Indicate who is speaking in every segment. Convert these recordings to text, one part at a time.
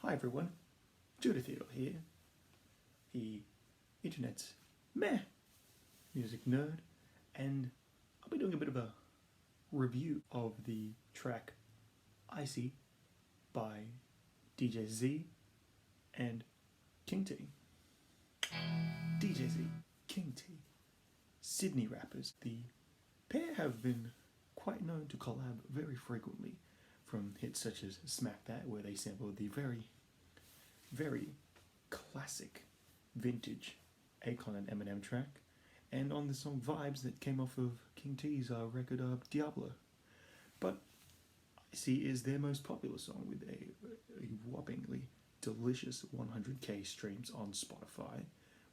Speaker 1: Hi everyone, Judah Theodore here, the internet's meh music nerd, and I'll be doing a bit of a review of the track Icy by DJ Z and King T. DJ Z, King T, Sydney rappers. The pair have been quite known to collab very frequently, from hits such as Smack That, where they sampled the very classic vintage Akon and Eminem track, and on the song Vibes that came off of King T's record Diablo. But Icy is their most popular song, with a whoppingly delicious 100k streams on Spotify,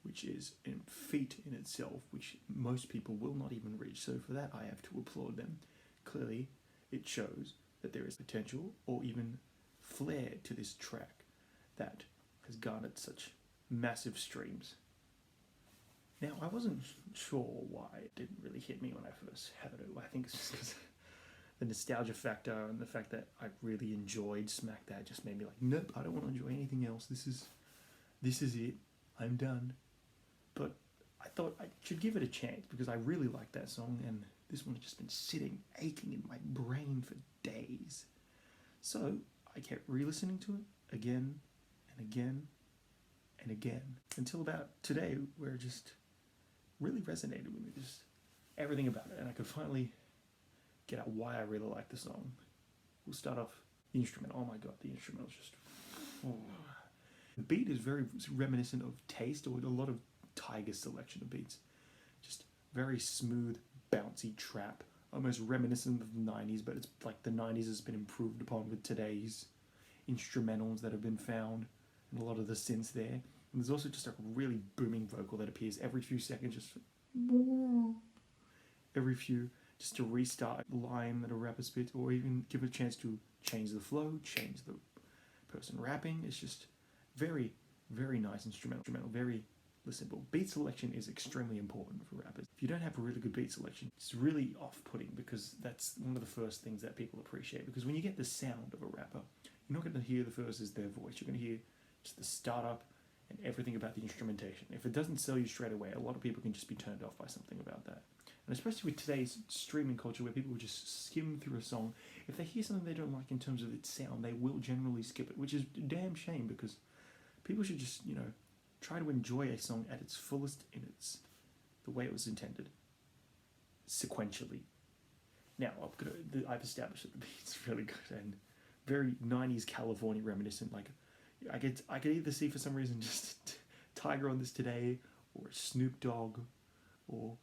Speaker 1: which is a feat in itself, which most people will not even reach. So for that, I have to applaud them. Clearly, it shows that there is potential or even flair to this track that has garnered such massive streams. Now, I wasn't sure why it didn't really hit me when I first heard it. I think it's just because the nostalgia factor and the fact that I really enjoyed Smack That just made me like, nope, I don't want to enjoy anything else. This is it. I'm done. But I thought I should give it a chance because I really like that song, and this one has just been sitting, aching in my brain for days. So I kept re-listening to it again and again and again until about today, where it just really resonated with me, just everything about it, and I could finally get out why I really like the song. We'll start off the instrument. Oh my god, the instrument was just... Oh. The beat is very reminiscent of Taste, or a lot of Tyga's selection of beats. Just very smooth, bouncy trap, almost reminiscent of the 90s, but it's like the 90s has been improved upon with today's instrumentals that have been found, and a lot of the synths there. And there's also just a really booming vocal that appears every few seconds, just every few, just to restart a line that a rapper spits, or even give a chance to change the flow, change the person rapping. It's just very, very nice instrumental, very listenable. Beat selection is extremely important for rappers. If you don't have a really good beat selection, it's really off-putting, because that's one of the first things that people appreciate. Because when you get the sound of a rapper, you're not going to hear the first is their voice. You're going to hear just the startup and everything about the instrumentation. If it doesn't sell you straight away, a lot of people can just be turned off by something about that. And especially with today's streaming culture, where people will just skim through a song, if they hear something they don't like in terms of its sound, they will generally skip it, which is a damn shame, because people should just, try to enjoy a song at its fullest, in the way it was intended, sequentially. Now, I've established that the beat's really good and very 90s California reminiscent. Like, I could either see, for some reason, just Tyga on this today, or Snoop Dogg, or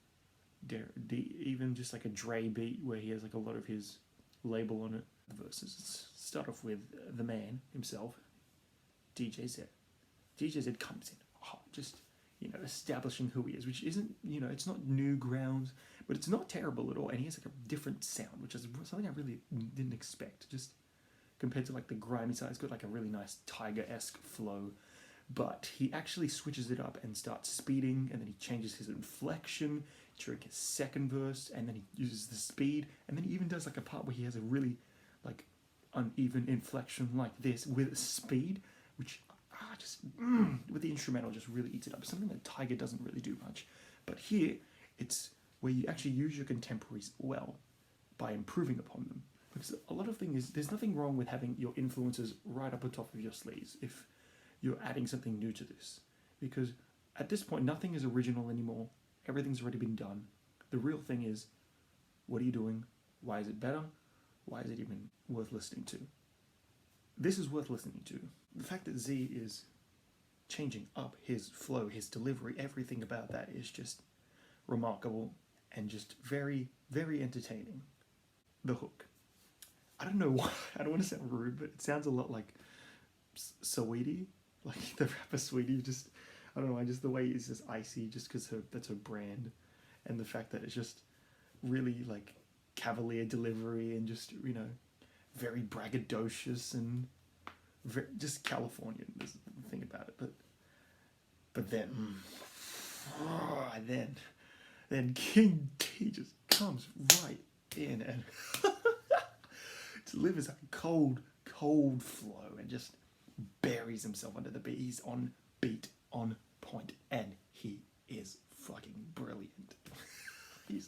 Speaker 1: even just like a Dre beat where he has like a lot of his label on it. The verses. Let's start off with the man himself, DJ Z. DJ Z comes in hot, just establishing who he is, which isn't, it's not new grounds, but it's not terrible at all. And he has like a different sound, which is something I really didn't expect. Just compared to like the grimy side, it's got like a really nice Tyga-esque flow. But he actually switches it up and starts speeding, and then he changes his inflection during his second verse, and then he uses the speed, and then he even does like a part where he has a really like uneven inflection like this with speed, which with the instrumental just really eats it up. It's something that Tyga doesn't really do much. But here, it's where you actually use your contemporaries well by improving upon them. Because a lot of things, there's nothing wrong with having your influences right up on top of your sleeves if you're adding something new to this. Because at this point, nothing is original anymore. Everything's already been done. The real thing is, what are you doing? Why is it better? Why is it even worth listening to? This is worth listening to. The fact that Z is changing up his flow, his delivery, everything about that is just remarkable and just very, very entertaining. The hook. I don't know why, I don't want to sound rude, but it sounds a lot like Saweetie, like the rapper Saweetie. Just, I don't know, the way it's just Icy, just because that's her brand, and the fact that it's just really like cavalier delivery and just, very braggadocious and just Californian. There's the thing about it, but then King T just comes right in and delivers a cold flow and just buries himself under the beat. He's on beat, on point, and he is fucking brilliant. He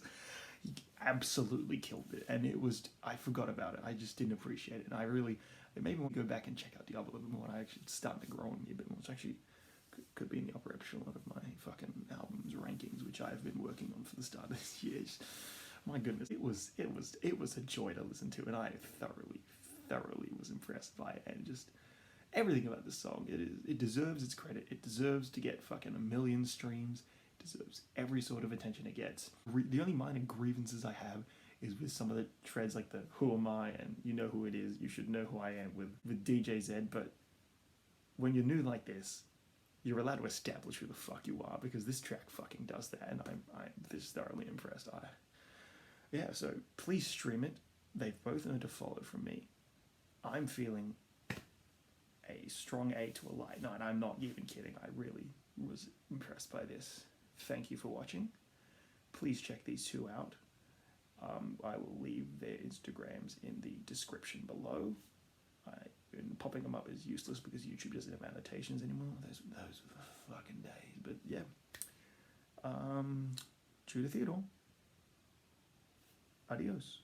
Speaker 1: absolutely killed it, and it was, I forgot about it. I just didn't appreciate it, and it made me want to go back and check out Diablo a little more. And I actually starting to grow on me a bit more, which actually could be in the upper echelon of my fucking albums rankings, which I've been working on for the start of this year. My goodness, it was a joy to listen to, and I thoroughly was impressed by it, and just everything about this song. It deserves its credit. It deserves to get fucking 1 million streams. It deserves every sort of attention it gets. The only minor grievances I have is with some of the treads, like the "Who am I?" and "You know who it is, you should know who I am" with DJ Zed. But when you're new like this, you're allowed to establish who the fuck you are, because this track fucking does that, and I'm this thoroughly impressed. Yeah, so please stream it. They've both earned a follow from me. I'm feeling a strong A to a light 9. I'm not even kidding. I really was impressed by this. Thank you for watching. Please check these two out. I will leave their Instagrams in the description below. Popping them up is useless because YouTube doesn't have annotations anymore. Those were the fucking days. But yeah. Judah Theodore. Adios.